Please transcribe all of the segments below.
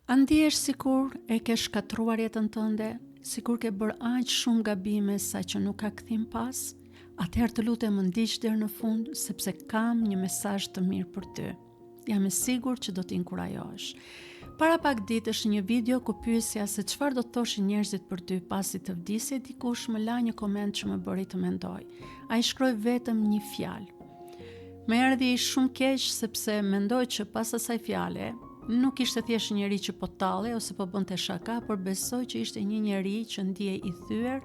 A ndihesh sikur e ke shkatruar jetën tënde, sikur ke bërë aq shumë gabime sa që nuk ka kthim pas? Atëherë të lutem më ndiq deri në fund, sepse kam një mesazh të mirë për ty. Jam e sigurt që do t'inkurajosh. Para pak ditësh një video ku pyesja se çfarë do të thoshin njerëzit për ty pasi të vdisje, dikush më la një koment që më bëri të mendoj. Ai shkroi vetëm një fjalë. Më erdhi shumë keq sepse mendoj që pas asaj fjale nuk ishte thjesht një njeri që po talle ose po bënte shaka, por besoj që ishte një njeri që ndjej i thyer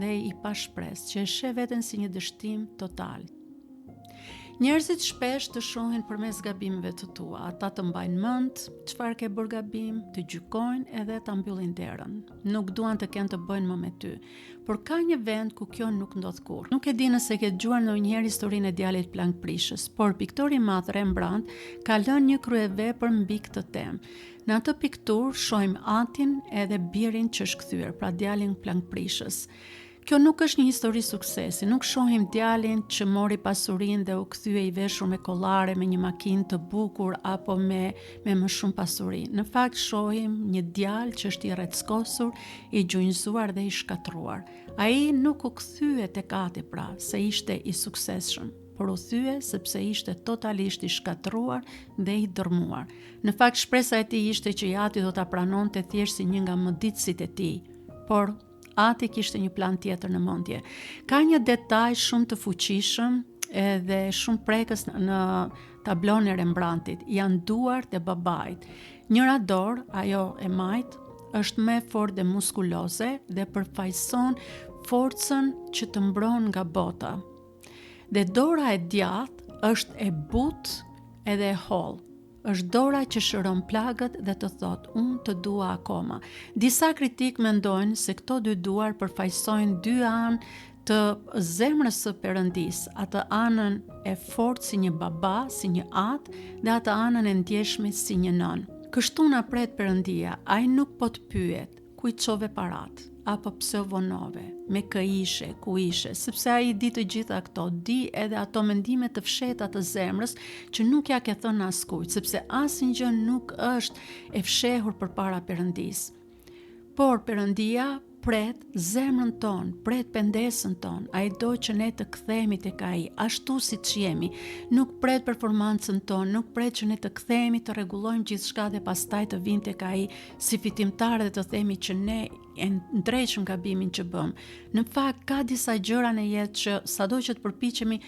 dhe i pa shpresë, që e sheh veten si një dështim total. Njerëzit shpesh të shohin përmes gabimeve të tua, ata të mbajnë mend çfarë ke bërë gabim, të gjykojnë edhe ta mbyllin derën. Nuk duan të kenë të bëjnë më me ty, por ka një vend ku kjo nuk ndodh kurrë. Nuk e di nëse ke dëgjuar ndonjëherë historinë e djalit plankprishës, por piktori i madh Rembrandt ka lënë një kryevepër mbi këtë temë. Në atë pikturë shohim atin edhe birin që është kthyer, pra djalin plankprishës. Kjo nuk është një histori suksesi, nuk shohim djalin që mori pasurinë dhe u kthye i veshur me kollare, me një makinë të bukur apo me më shumë pasuri. Në fakt shohim një djalë që është i rreckosur, i gjunjëzuar dhe i shkatruar. Ai nuk u kthye tek ati pra, se ishte i suksesshëm, por u thye sepse ishte totalisht i shkatruar dhe i dërmuar. Në fakt shpresa e tij ishte që i ati do ta pranonte thjesht si një nga mëditësit e tij, por ati kishte një plan tjetër në mendje. Ka një detaj shumë të fuqishëm edhe shumë prekës në tablon e Rembrandtit. Janë duart e babait. Njëra dorë, ajo e majt, është më e fortë dhe muskuloze dhe përfaqëson forcën që të mbron nga bota. Dhe dora e djathtë është e butë edhe e hollë. Është dora që shëron plagët dhe të thot, unë të dua akoma. Disa kritik mendojnë se këto dy duar përfaqësojnë dy anë të zemrës së Perëndis, atë anën e fortë si një baba, si një atë, dhe atë anën e ndjeshme si një nën. Kështu na pret Perëndia, ai nuk po të pyet, ku i çove parat, apo pse u vonove, me kë ishe, ku ishe, sepse ai di të gjitha këto, di edhe ato mendime të fshehta të zemrës që nuk ja ke thënë askujt, sepse asnjë nuk është e fshehur përpara Perëndis. Por Perëndia pret zemrën tonë, pret pendesën tonë, ai do që ne të kthehemi tek ai, ashtu siç jemi. Nuk pret performancën tonë, nuk pret që ne të kthehemi, të rregullojmë gjithçka dhe pastaj të vim tek ai si fitimtarë dhe të themi që ne e ndreqëm gabimin që bëm. Në fakt ka disa gjëra në jetë që sado që të përpiqemi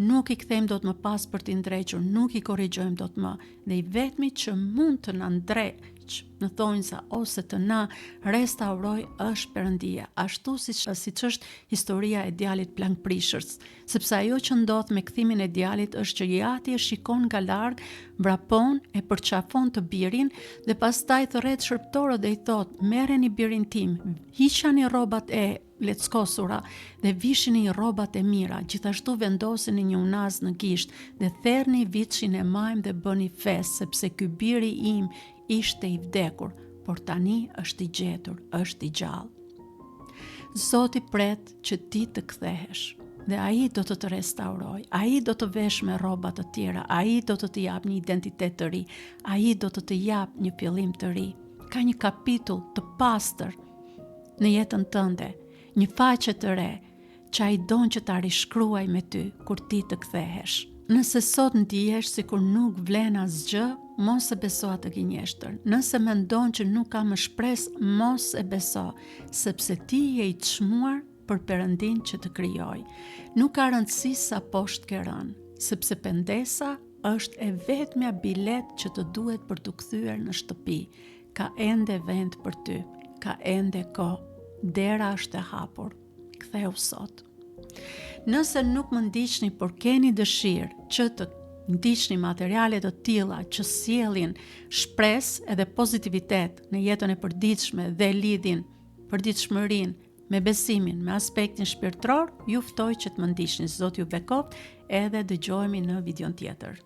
nuk i kthejmë dot më pas për t'i ndrequr, nuk i korrigjojmë dot më, dhe i vetmi që mund të na ndreq në thonjza ose të na restauroj është Perëndia, ashtu siç është historia e djalit plankprishës, sepse ajo që ndodh me kthimin e djalit është që ati e shikon nga larg, vrapon, e përqafon të birin dhe pastaj thërret shërptorët dhe i thot, merreni birin tim, hiqani rrobat e leckosura dhe vishini rrobat e mira, gjithashtu vendoseni një unaz në gisht dhe therrni viçin e majm dhe bëni fest, sepse ky biri im ishte i vdekur, por tani është i gjetur, është i gjallë. Zoti pret që ti të kthehesh dhe ai do të restauroj, ai do të vesh me rroba të tjera, ai do të jap një identitet të ri, ai do të jap një fillim të ri. Ka një kapitull të pastër në jetën tënde, një faqe të re, që ai don që ta rishkruaj me ty kur ti të kthehesh. Nëse sot ndihesh sikur nuk vlen asgjë, mos e beso atë gënjeshtër. Nëse mendon që nuk ka më shpresë, mos e beso, sepse ti je i çmuar për Perëndin që të krijoi. Nuk ka rëndësi sa poshtë ke rënë, sepse pendesa është e vetmja bilet që të duhet për të kthyer në shtëpi. Ka ende vend për ty, ka ende kohë. Dera është e hapur. Ktheu sot. Nëse nuk më ndiqni, por keni dëshirë që të ndiqni materiale të tilla që sjellin shpresë edhe pozitivitet në jetën e përditshme dhe lidhin përditshmërinë me besimin, me aspektin shpirtëror, ju ftoj që të më ndiqni. Zoti ju bekoft edhe dëgjohemi në videon tjetër.